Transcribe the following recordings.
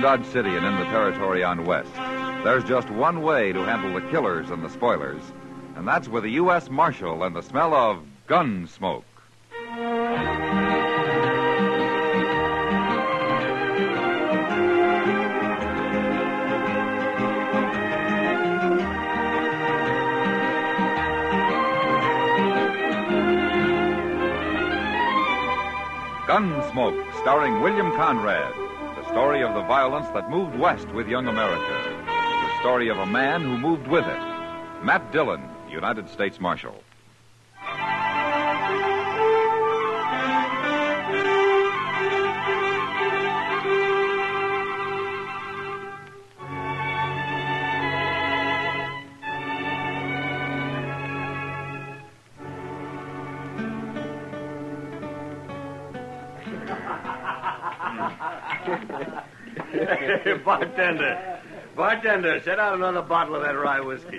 Dodge City and in the territory on West, there's just one way to handle the killers and the spoilers, and that's with a U.S. Marshal and the smell of Gunsmoke. Gunsmoke, starring William Conrad. The story of the violence that moved west with young America. The story of a man who moved with it. Matt Dillon, United States Marshal. Bartender, set out another bottle of that rye whiskey.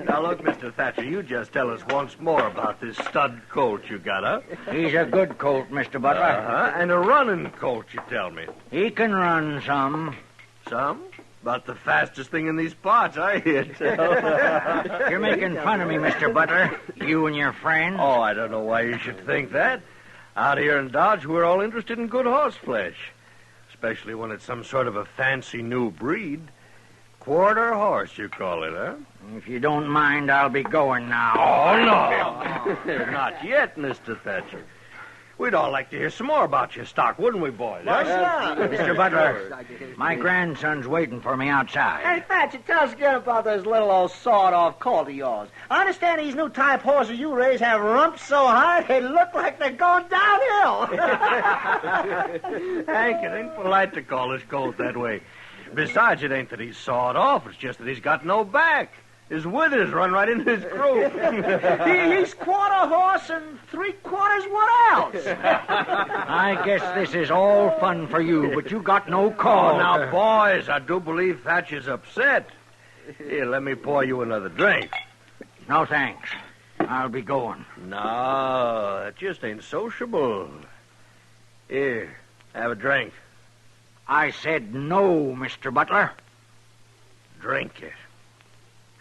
Now, look, Mr. Thatcher, you just tell us once more about this stud colt you got, huh? He's a good colt, Mr. Butler. And a running colt, you tell me. He can run some. Some? About the fastest thing in these parts, I hear tell. You're making fun of me, Mr. Butler. You and your friends. Oh, I don't know why you should think that. Out here in Dodge, we're all interested in good horse flesh. Especially when it's some sort of a fancy new breed. Quarter horse, you call it, huh? If you don't mind, I'll be going now. Oh, no. Not yet, Mr. Thatcher. We'd all like to hear some more about your stock, wouldn't we, boys? Mr. Butler, my grandson's waiting for me outside. Hey, Thatcher, tell us again about this little old sawed-off colt of yours. I understand these new type horses you raise have rumps so high they look like they're going downhill. Hank, it ain't polite to call this colt that way. Besides, it ain't that he's sawed off. It's just that he's got no back. His withers run right into his croup. He's quarter horse and three-quarters what else? I guess this is all fun for you, but you got no call. Oh, now, boys, I do believe Thatcher's upset. Here, let me pour you another drink. No, thanks. I'll be going. No, that just ain't sociable. Here, have a drink. I said no, Mr. Butler. Drink it.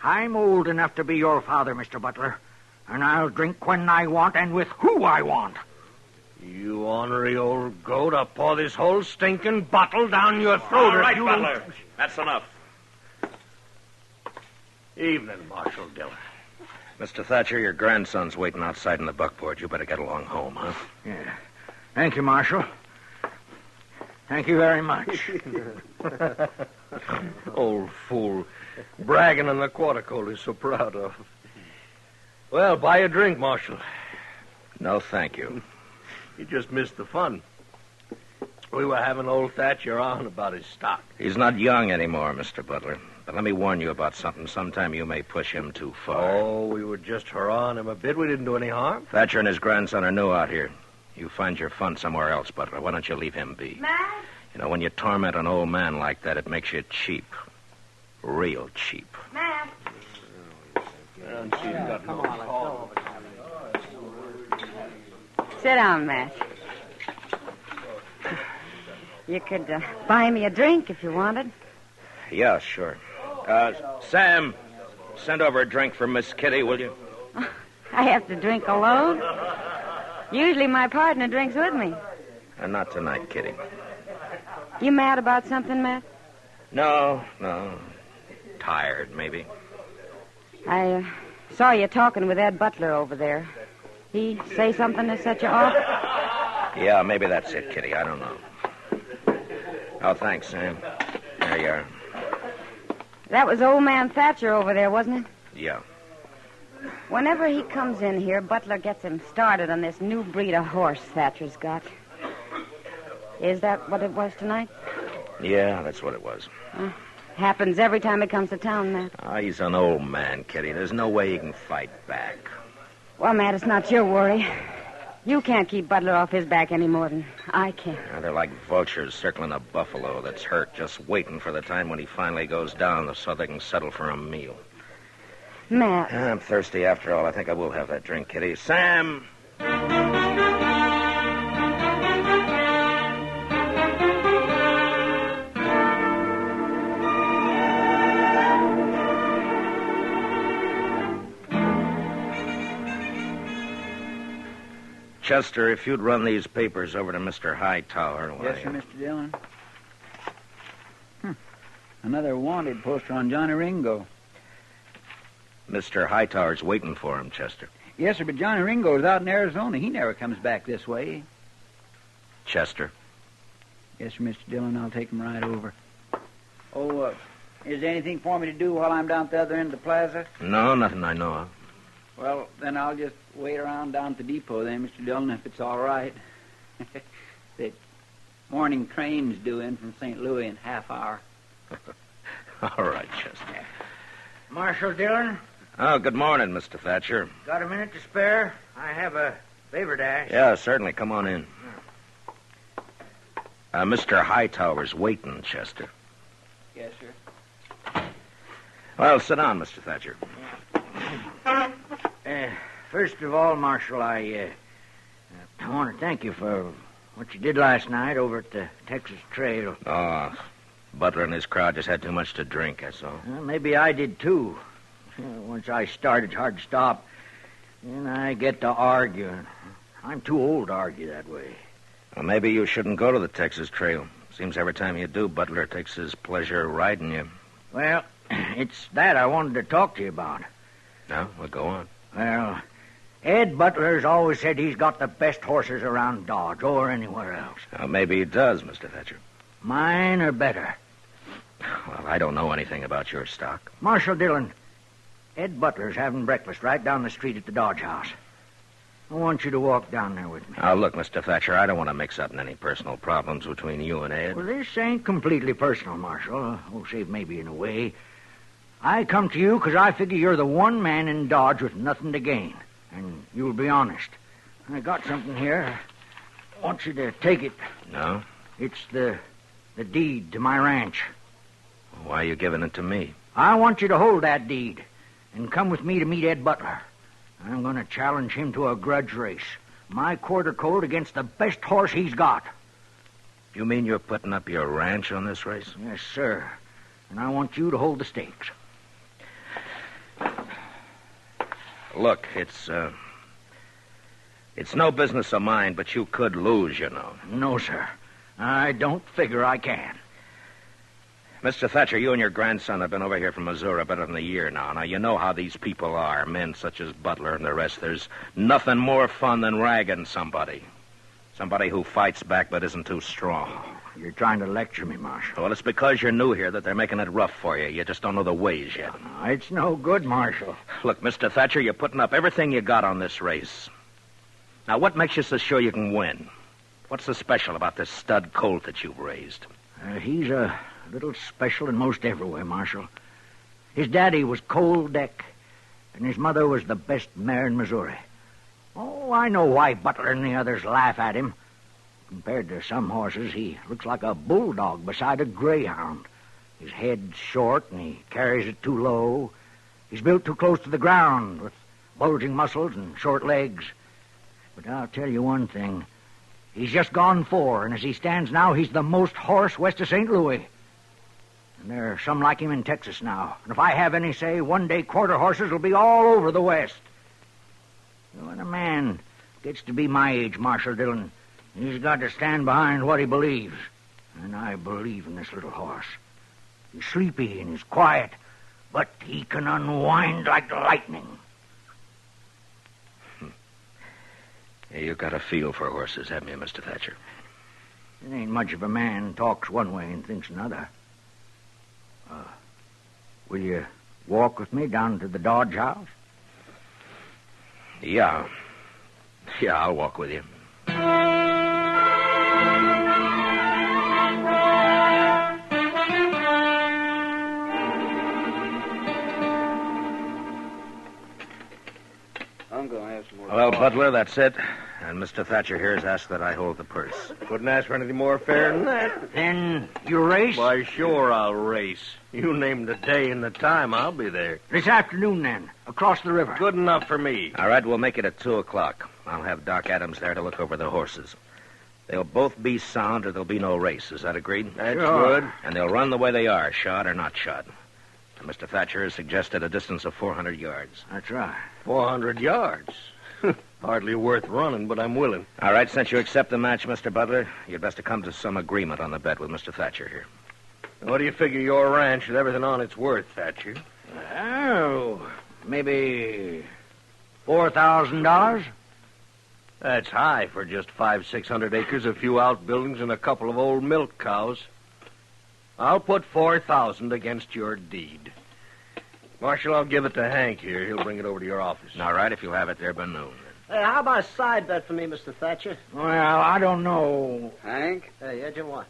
I'm old enough to be your father, Mr. Butler, and I'll drink when I want and with who I want. You ornery old goat, I'll pour this whole stinking bottle down your throat. All right, Butler. That's enough. Evening, Marshal Dillon. Mr. Thatcher, your grandson's waiting outside in the buckboard. You better get along home, huh? Yeah. Thank you, Marshal. Thank you very much. Old fool. Bragging on the quarter colt he's so proud of. Well, buy a drink, Marshal. No, thank you. You just missed the fun. We were having old Thatcher on about his stock. He's not young anymore, Mr. Butler. But let me warn you about something. Sometime you may push him too far. Oh, we were just hurrahing him a bit. We didn't do any harm. Thatcher and his grandson are new out here. You find your fun somewhere else, Butler. Why don't you leave him be? Matt? You know, when you torment an old man like that, it makes you cheap. Real cheap. Matt? Sit down, Matt. You could buy me a drink if you wanted. Yeah, sure. Sam, send over a drink for Miss Kitty, will you? I have to drink alone. Usually my partner drinks with me. Not tonight, Kitty. You mad about something, Matt? No. Tired, maybe. I saw you talking with Ed Butler over there. He say something to set you off? Yeah, maybe that's it, Kitty. I don't know. Oh, thanks, Sam. There you are. That was old man Thatcher over there, wasn't it? Yeah. Whenever he comes in here, Butler gets him started on this new breed of horse Thatcher's got. Is that what it was tonight? Yeah, that's what it was. Happens every time he comes to town, Matt. He's an old man, Kitty. There's no way he can fight back. Well, Matt, it's not your worry. You can't keep Butler off his back any more than I can. They're like vultures circling a buffalo that's hurt, just waiting for the time when he finally goes down so they can settle for a meal. Matt. I'm thirsty after all. I think I will have that drink, Kitty. Sam! Chester, if you'd run these papers over to Mr. Hightower. Yes, sir, Mr. Dillon. Another wanted poster on Johnny Ringo. Mr. Hightower's waiting for him, Chester. Yes, sir, but Johnny Ringo's out in Arizona. He never comes back this way. Chester. Yes, sir, Mr. Dillon. I'll take him right over. Oh, is there anything for me to do while I'm down at the other end of the plaza? No, nothing I know of. Well, then I'll just wait around down at the depot then, Mr. Dillon, if it's all right. The morning train's due in from St. Louis in half hour. All right, Chester. Marshal Dillon, Oh, good morning, Mr. Thatcher. got a minute to spare? I have a favor to ask. Yeah, certainly. Come on in. Mr. Hightower's waiting, Chester. Yes, sir. Well, sit down, Mr. Thatcher. First of all, Marshal, I want to thank you for what you did last night over at the Texas Trail. Oh, Butler and his crowd just had too much to drink, that's all. Well, maybe I did, too. Once I start, it's hard to stop. Then I get to arguing. I'm too old to argue that way. Well, maybe you shouldn't go to the Texas Trail. Seems every time you do, Butler takes his pleasure riding you. Well, it's that I wanted to talk to you about. No? Well, go on. Well, Ed Butler's always said he's got the best horses around Dodge or anywhere else. Well, maybe he does, Mr. Thatcher. Mine are better. Well, I don't know anything about your stock. Marshal Dillon, Ed Butler's having breakfast right down the street at the Dodge House. I want you to walk down there with me. Now, look, Mr. Thatcher, I don't want to mix up in any personal problems between you and Ed. Well, this ain't completely personal, Marshal. Save maybe in a way. I come to you because I figure you're the one man in Dodge with nothing to gain. And you'll be honest. I got something here. I want you to take it. No? It's the deed to my ranch. Why are you giving it to me? I want you to hold that deed and come with me to meet Ed Butler. I'm going to challenge him to a grudge race. My quarter colt against the best horse he's got. You mean you're putting up your ranch on this race? Yes, sir. And I want you to hold the stakes. Look, it's no business of mine, but you could lose, you know. No, sir. I don't figure I can. Mr. Thatcher, you and your grandson have been over here from Missouri better than a year now. Now, you know how these people are, men such as Butler and the rest. There's nothing more fun than ragging somebody. Somebody who fights back but isn't too strong. You're trying to lecture me, Marshal. Well, it's because you're new here that they're making it rough for you. You just don't know the ways yet. It's no good, Marshal. Look, Mr. Thatcher, you're putting up everything you got on this race. Now, what makes you so sure you can win? What's so special about this stud colt that you've raised? He's a little special in most every way, Marshal. His daddy was Cold Deck, and his mother was the best mare in Missouri. Oh, I know why Butler and the others laugh at him. Compared to some horses, he looks like a bulldog beside a greyhound. His head's short, and he carries it too low. He's built too close to the ground, with bulging muscles and short legs. But I'll tell you one thing. He's just gone 4, and as he stands now, he's the most horse west of St. Louis. And there are some like him in Texas now. And if I have any say, one day quarter horses will be all over the West. When a man gets to be my age, Marshal Dillon, he's got to stand behind what he believes. And I believe in this little horse. He's sleepy and he's quiet, but he can unwind like lightning. Yeah, you got a feel for horses, haven't you, Mr. Thatcher? It ain't much of a man talks one way and thinks another. Will you walk with me down to the Dodge House? Yeah. Yeah, I'll walk with you. I'm going to have some more. Well, Butler, that's it. And Mr. Thatcher here has asked that I hold the purse. Couldn't ask for anything more fair than that. Then you race? Why, sure I'll race. You name the day and the time, I'll be there. This afternoon, then, across the river. Good enough for me. All right, we'll make it at 2 o'clock. I'll have Doc Adams there to look over the horses. They'll both be sound or there'll be no race. Is that agreed? That's Sure. good. And they'll run the way they are, shod or not shod. And Mr. Thatcher has suggested a distance of 400 yards. That's right. 400 yards. Hardly worth running, but I'm willing. All right, since you accept the match, Mr. Butler, you'd best to come to some agreement on the bet with Mr. Thatcher here. What do you figure your ranch with everything on it's worth, Thatcher? Oh, maybe $4,000? That's high for just 500-600 acres, a few outbuildings, and a couple of old milk cows. I'll put 4,000 against your deed. Marshal, I'll give it to Hank here. He'll bring it over to your office. All right, if you'll have it there by noon. Hey, how about a side bet for me, Mr. Thatcher? Well, I don't know. Hank, Hey, yeah, Jim, what?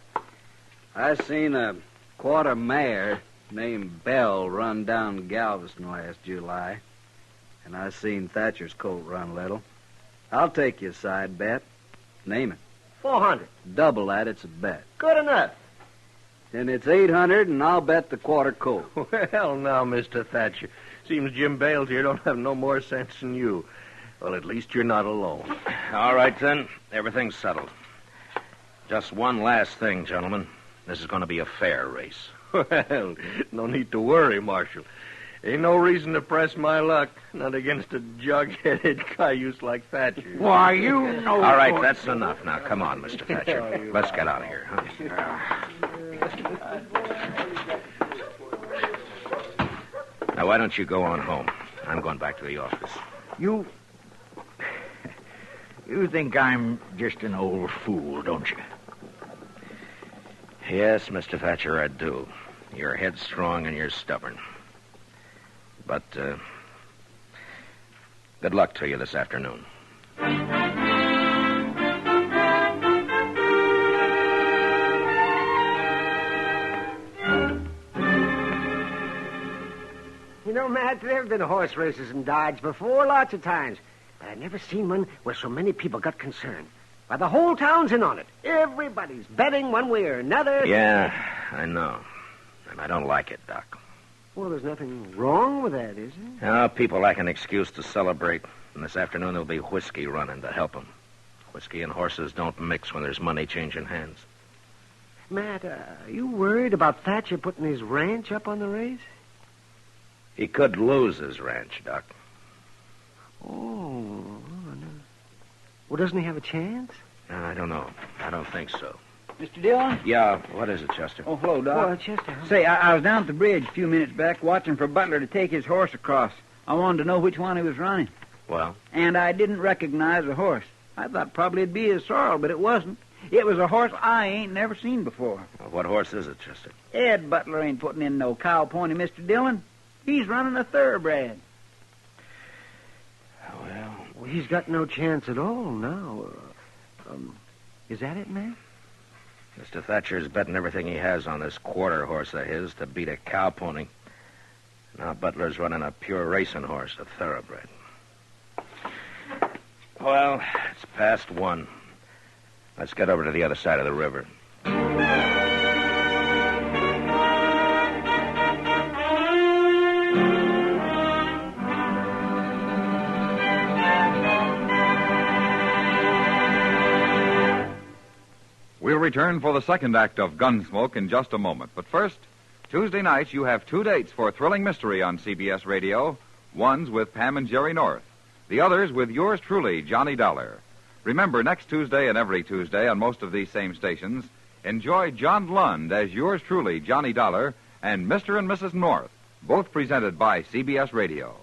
I seen a quarter mare named Belle run down Galveston last July. And I seen Thatcher's colt run little. I'll take your side bet. Name it. 400. Double that, it's a bet. Good enough. Then it's 800, and I'll bet the quarter colt. Well, now, Mr. Thatcher. Seems Jim Bales here don't have no more sense than you. Well, at least you're not alone. All right, then. Everything's settled. Just one last thing, gentlemen. This is going to be a fair race. Well, no need to worry, Marshal. Ain't no reason to press my luck. Not against a jug-headed cayuse like Thatcher. Why, you know... All right, that's enough. Now, come on, Mr. Thatcher. Let's get out of here, huh? Now, why don't you go on home? I'm going back to the office. You think I'm just an old fool, don't you? Yes, Mr. Thatcher, I do. You're headstrong and you're stubborn. But, good luck to you this afternoon. You know, Matt, there have been horse races in Dodge before, lots of times. But I've never seen one where so many people got concerned. Why, the whole town's in on it. Everybody's betting one way or another. Yeah, I know. And I don't like it, Doc. Well, there's nothing wrong with that, is there? People lack an excuse to celebrate. And this afternoon there'll be whiskey running to help them. Whiskey and horses don't mix when there's money changing hands. Matt, are you worried about Thatcher putting his ranch up on the race? He could lose his ranch, Doc. Oh, no. Well, doesn't he have a chance? I don't know. I don't think so. Mr. Dillon? Yeah, what is it, Chester? Oh, hello, Doc. Well, Chester, huh? Say, I was down at the bridge a few minutes back watching for Butler to take his horse across. I wanted to know which one he was running. Well? And I didn't recognize the horse. I thought probably it'd be his sorrel, but it wasn't. It was a horse I ain't never seen before. Well, what horse is it, Chester? Ed Butler ain't putting in no cow pony, Mr. Dillon. He's running a thoroughbred. Well, he's got no chance at all now. Is that it, man? Mr. Thatcher's betting everything he has on this quarter horse of his to beat a cow pony. Now Butler's running a pure racing horse, a thoroughbred. Well, it's past 1. Let's get over to the other side of the river. We'll return for the second act of Gunsmoke in just a moment. But first, Tuesday nights you have 2 dates for thrilling mystery on CBS Radio. One's with Pam and Jerry North. The other's with yours truly, Johnny Dollar. Remember, next Tuesday and every Tuesday on most of these same stations, enjoy John Lund as yours truly, Johnny Dollar, and Mr. and Mrs. North, both presented by CBS Radio.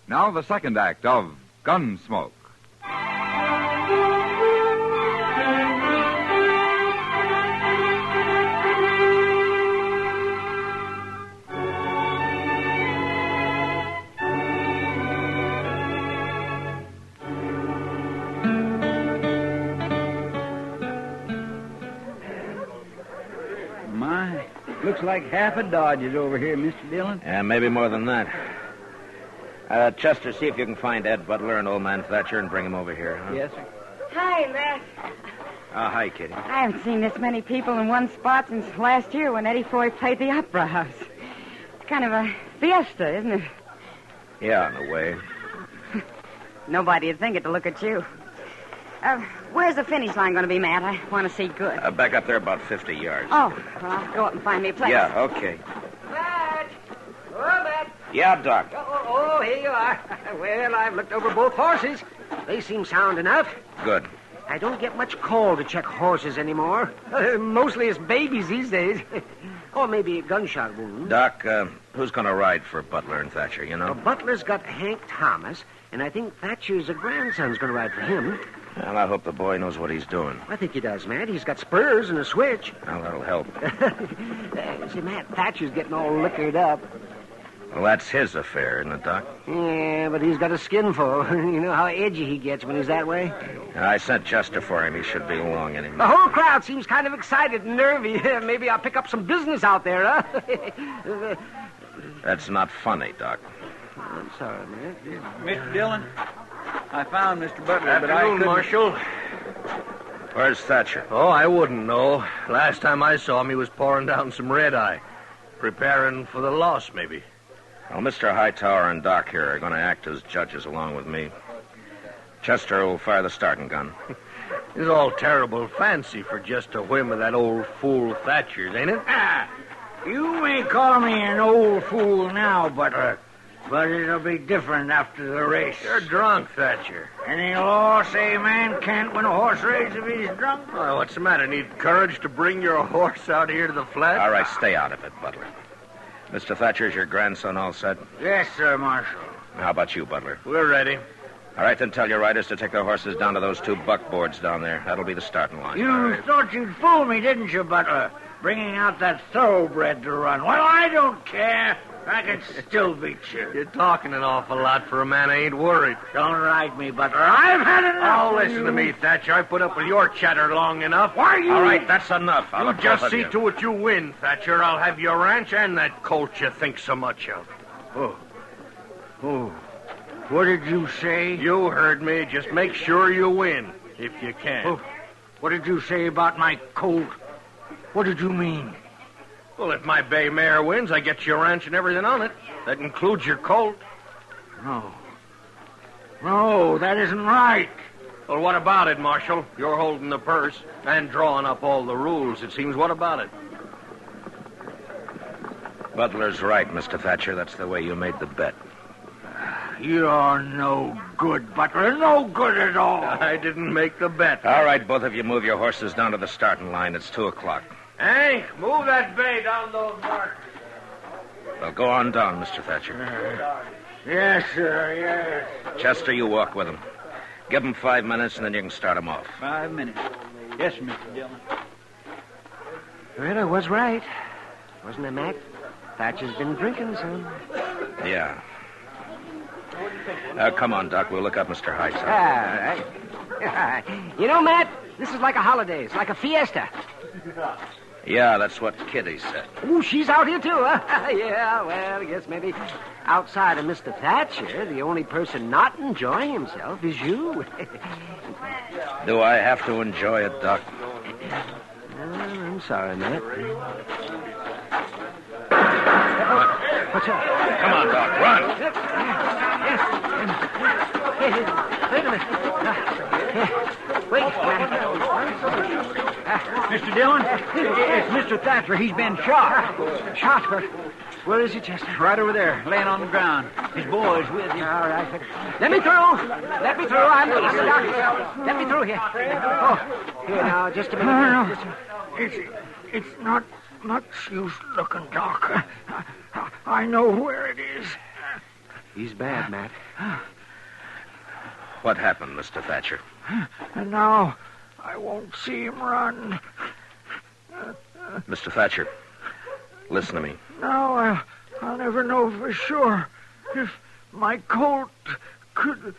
Now the second act of Gunsmoke. Looks like half a Dodge is over here, Mr. Dillon. Yeah, maybe more than that. Chester, see if you can find Ed Butler and old man Thatcher and bring him over here, huh? Yes, sir. Hi, Matt. Hi, Kitty. I haven't seen this many people in one spot since last year when Eddie Foy played the Opera House. It's kind of a fiesta, isn't it? Yeah, in a way. Nobody'd think it to look at you. Where's the finish line going to be, Matt? I want to see good. Back up there about 50 yards. Oh, well, I'll go up and find me a place. Yeah, okay. Matt! Oh, Matt! Yeah, Doc. Oh, here you are. Well, I've looked over both horses. They seem sound enough. Good. I don't get much call to check horses anymore. Mostly it's babies these days. Or maybe a gunshot wound. Doc, who's going to ride for Butler and Thatcher, you know? Butler's got Hank Thomas, and I think Thatcher's grandson's going to ride for him. Well, I hope the boy knows what he's doing. I think he does, Matt. He's got spurs and a switch. Well, that'll help. See, Matt, Thatcher's getting all liquored up. Well, that's his affair, isn't it, Doc? Yeah, but he's got a skin full. You know how edgy he gets when he's that way? I sent Chester for him. He should be along any The minute. whole crowd seems kind of excited and nervy. Maybe I'll pick up some business out there, huh? That's not funny, Doc. I'm sorry, man. Mr. Dillon, I found Mr. Butler, but I Afternoon, couldn't... Marshal. Where's Thatcher? Oh, I wouldn't know. Last time I saw him, he was pouring down some red-eye. Preparing for the loss, maybe. Well, Mr. Hightower and Doc here are going to act as judges along with me. Chester will fire the starting gun. It's all terrible fancy for just a whim of that old fool Thatcher's, ain't it? You may call me an old fool now, Butler, but it'll be different after the race. You're drunk, Thatcher. Any law say a man can't win a horse race if he's drunk? Oh, what's the matter? Need courage to bring your horse out here to the flat? All right, stay out of it, Butler. Mr. Thatcher, is your grandson all set? Yes, sir, Marshal. How about you, Butler? We're ready. All right, then tell your riders to take their horses down to those two buckboards down there. That'll be the starting line. You thought you'd fool me, didn't you, Butler? Bringing out that thoroughbred to run. Well, I don't care. I can still beat you. You're talking an awful lot for a man I ain't worried. Don't ride me, Butler. I've had enough. Oh, listen to me, Thatcher. I put up with your chatter long enough. Why you... All right, that's enough. I'll You have just both of see you. to it you win, Thatcher. I'll have your ranch and that colt you think so much of. Oh, what did you say? You heard me. Just make sure you win, if you can. Oh, what did you say about my colt? What did you mean? Well, if my bay mare wins, I get your ranch and everything on it. That includes your colt. No, that isn't right. Well, what about it, Marshal? You're holding the purse and drawing up all the rules, it seems. What about it? Butler's right, Mr. Thatcher. That's the way you made the bet. You're no good, Butler. No good at all. I didn't make the bet. All right, both of you move your horses down to the starting line. It's 2:00. Hank, move that bay down those markers. Well, go on down, Mr. Thatcher. Yes, sir, yes. Chester, you walk with him. Give him 5 minutes, and then you can start him off. 5 minutes. Yes, Mr. Dillon. Well, I was right. Wasn't I, Mac? Thatcher's been drinking some. Yeah. Come on, Doc. We'll look up Mr. Hightower. All right. You know, Matt, this is like a holiday. It's like a fiesta. Yeah, that's what Kitty said. Ooh, she's out here, too, huh? Yeah, well, I guess maybe outside of Mr. Thatcher, the only person not enjoying himself is you. Do I have to enjoy it, Doc? I'm sorry, Matt. What's up? Come on, Doc. Run. Wait a minute. Wait, Mr. Dillon, it's Mr. Thatcher. He's been shot. Shot? Where is he, Chester? Right over there, laying on the ground. His boy's with him. All right. Let me through. I'm the doctor. Let me through here. Oh, here now, just a minute. No. It's not much use looking, Doc. I know where it is. He's bad, Matt. What happened, Mr. Thatcher? And now I won't see him run. Mr. Thatcher, listen to me. Now I'll never know for sure if my colt could...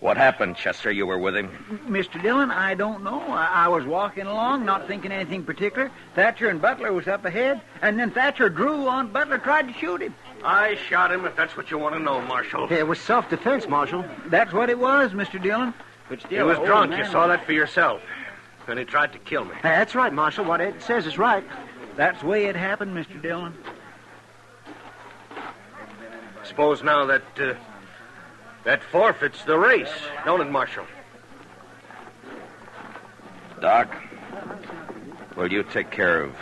What happened, Chester? You were with him? Mr. Dillon, I don't know. I was walking along, not thinking anything particular. Thatcher and Butler was up ahead, and then Thatcher drew on Butler, tried to shoot him. I shot him, if that's what you want to know, Marshal. It was self-defense, Marshal. That's what it was, Mr. Dillon. But still, He was old drunk. man You saw that for yourself. And he tried to kill me. That's right, Marshal. What Ed says is right. That's the way it happened, Mr. Dillon. Suppose now that forfeits the race, don't it, Marshal? Doc, will you take care of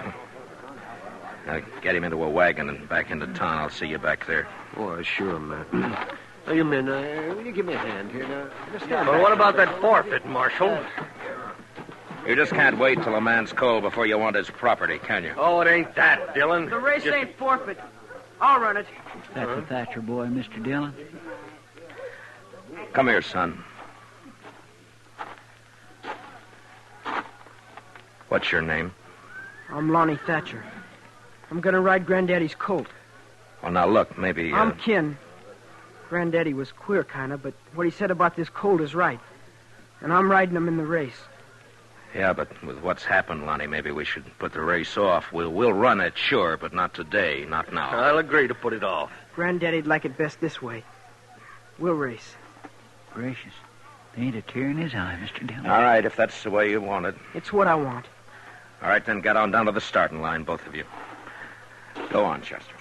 Get him into a wagon and back into town. I'll see you back there. Oh, sure, Matt. Now, you men, will you give me a hand here? Now, just stand But back. what about that forfeit, Marshal? You just can't wait till a man's cold before you want his property, can you? Oh, it ain't that, Dillon. The race ain't forfeit. I'll run it. That's a Thatcher boy, Mr. Dillon. Come here, son. What's your name? I'm Lonnie Thatcher. I'm gonna ride Granddaddy's colt. Well, now, look, maybe... I'm kin. Granddaddy was queer, kind of, but what he said about this colt is right. And I'm riding him in the race. Yeah, but with what's happened, Lonnie, maybe we should put the race off. We'll run it, sure, but not today, not now. I'll agree to put it off. Granddaddy'd like it best this way. We'll race. Gracious. There ain't a tear in his eye, Mr. Dillon. All right, if that's the way you want it. It's what I want. All right, then get on down to the starting line, both of you. Go on, Chester.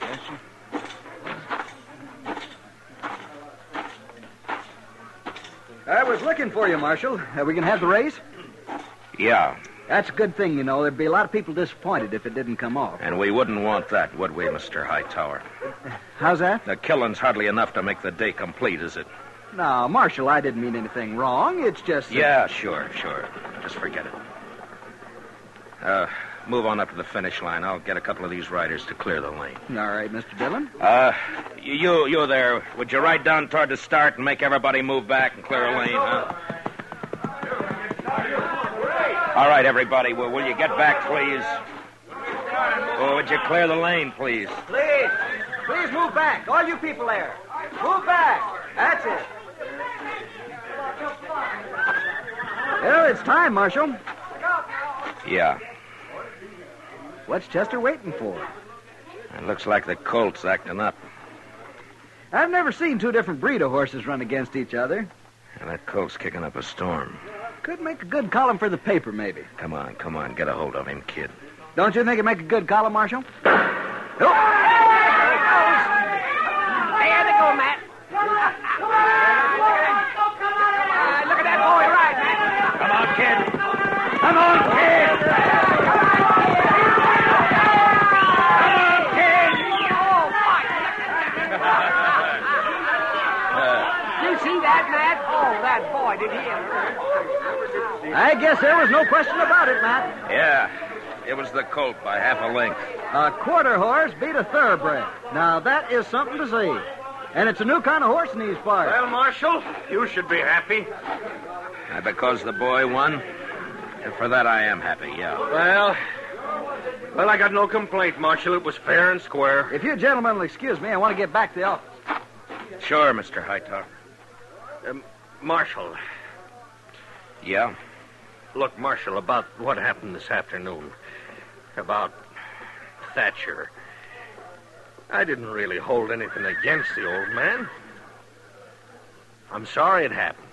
I was looking for you, Marshal. Are we going to have the race? Yeah, That's a good thing, you know. There'd be a lot of people disappointed if it didn't come off. and we wouldn't want that, would we, Mr. Hightower? How's that? The killing's hardly enough to make the day complete, is it? No, Marshal, I didn't mean anything wrong. It's just... Yeah, sure. Just forget it. Move on up to the finish line. I'll get a couple of these riders to clear the lane. All right, Mr. Dillon. You there. Would you ride down toward the start and make everybody move back and clear a lane, huh? All right, everybody. Will you get back, please? Oh, would you clear the lane, please? Please move back. All you people there. Move back. That's it. Well, it's time, Marshal. Yeah. What's Chester waiting for? It looks like the colt's acting up. I've never seen two different breed of horses run against each other. And that colt's kicking up a storm. Could make a good column for the paper, maybe. Come on. Get a hold of him, kid. Don't you think it'd make a good column, Marshal? There they go, Matt. Look at that boy ride, Matt. Come on, kid. Come on, kid. You see that, Matt? Oh, that boy, did he ever? I guess there was no question about it, Matt. Yeah. It was the colt by half a length. A quarter horse beat a thoroughbred. Now, that is something to see. And it's a new kind of horse in these parts. Well, Marshal, you should be happy. Because the boy won? And for that I am happy, yeah. Well, I got no complaint, Marshal. It was fair and square. If you gentlemen will excuse me, I want to get back to the office. Sure, Mr. Hightower. Marshal. Yeah? Look, Marshal, about what happened this afternoon. About Thatcher. I didn't really hold anything against the old man. I'm sorry it happened.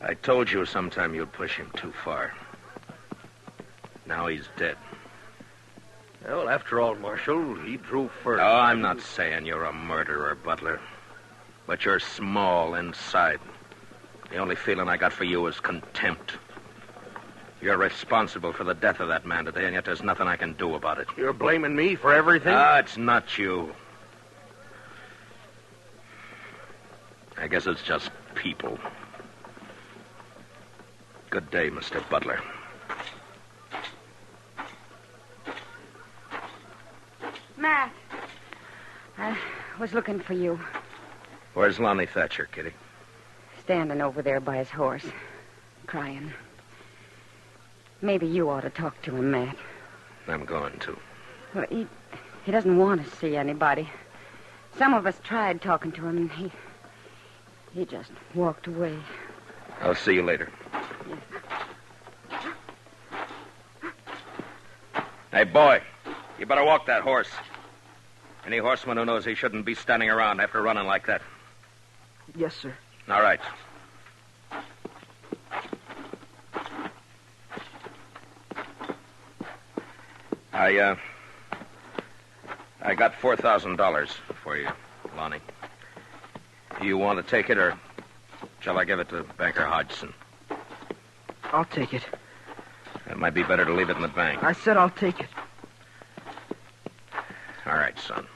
I told you sometime you'd push him too far. Now he's dead. Well, after all, Marshal, he drew first. Oh, I'm not saying you're a murderer, Butler. But you're small inside. The only feeling I got for you is contempt. You're responsible for the death of that man today, and yet there's nothing I can do about it. You're blaming me for everything? It's not you. I guess it's just people. Good day, Mr. Butler. Matt, I was looking for you. Where's Lonnie Thatcher, Kitty? Standing over there by his horse, crying. Maybe you ought to talk to him, Matt. I'm going to. Well, he doesn't want to see anybody. Some of us tried talking to him, and he just walked away. I'll see you later. Hey, boy, you better walk that horse. Any horseman who knows he shouldn't be standing around after running like that. Yes, sir. All right. I got $4,000 for you, Lonnie. You want to take it, or shall I give it to Banker Hodgson? I'll take it. It might be better to leave it in the bank. I said I'll take it. son.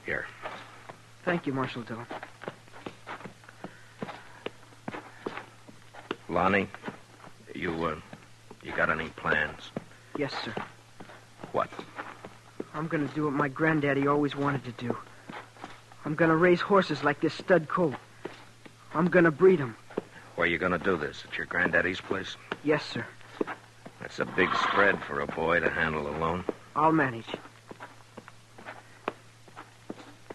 Here. Thank you, Marshal Dillon. Lonnie, you got any plans? Yes, sir. What? I'm going to do what my granddaddy always wanted to do. I'm going to raise horses like this stud colt. I'm going to breed them. Where are you going to do this? At your granddaddy's place? Yes, sir. That's a big spread for a boy to handle alone. I'll manage.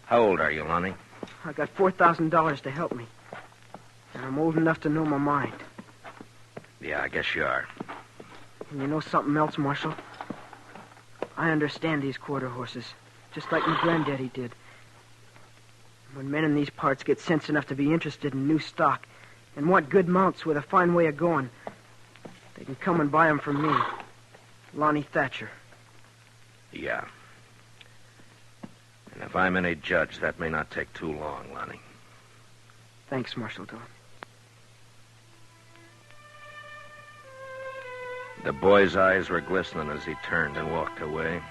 How old are you, Lonnie? I got $4,000 to help me. And I'm old enough to know my mind. Yeah, I guess you are. And you know something else, Marshal? I understand these quarter horses, just like my granddaddy did. When men in these parts get sense enough to be interested in new stock and want good mounts with a fine way of going, they can come and buy them from me, Lonnie Thatcher. Yeah. And if I'm any judge, that may not take too long, Lonnie. Thanks, Marshal Dillon. The boy's eyes were glistening as he turned and walked away,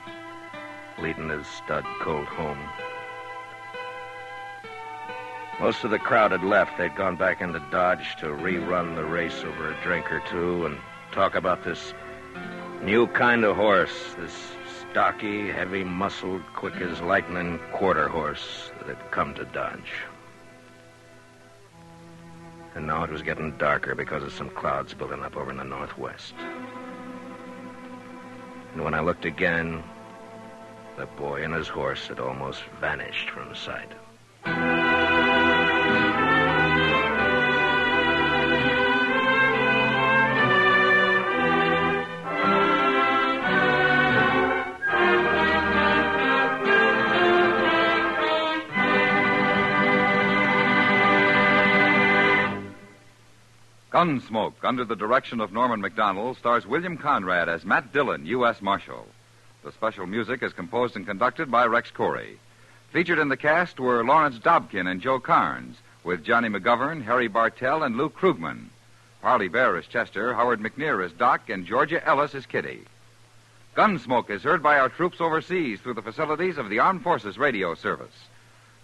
leading his stud colt home. Most of the crowd had left. They'd gone back into Dodge to rerun the race over a drink or two and talk about this new kind of horse, this stocky, heavy-muscled, quick-as-lightning quarter horse that had come to Dodge. And now it was getting darker because of some clouds building up over in the northwest. And when I looked again, the boy and his horse had almost vanished from sight. Gunsmoke, under the direction of Norman McDonald, stars William Conrad as Matt Dillon, U.S. Marshal. The special music is composed and conducted by Rex Corey. Featured in the cast were Lawrence Dobkin and Joe Carnes, with Johnny McGovern, Harry Bartell, and Luke Krugman. Parley Bear is Chester, Howard McNear is Doc, and Georgia Ellis is Kitty. Gunsmoke is heard by our troops overseas through the facilities of the Armed Forces Radio Service.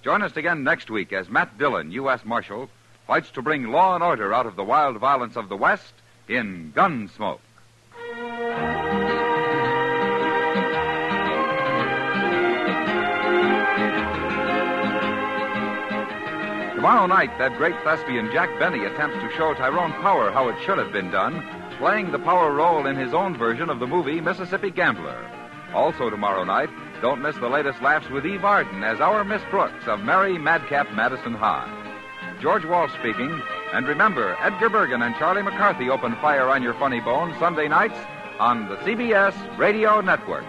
Join us again next week as Matt Dillon, U.S. Marshal, fights to bring law and order out of the wild violence of the West in Gunsmoke. Tomorrow night, that great thespian Jack Benny attempts to show Tyrone Power how it should have been done, playing the Power role in his own version of the movie Mississippi Gambler. Also tomorrow night, don't miss the latest laughs with Eve Arden as our Miss Brooks of Merry Madcap Madison High. George Walsh speaking. And remember, Edgar Bergen and Charlie McCarthy open fire on your funny bones Sunday nights on the CBS Radio Network.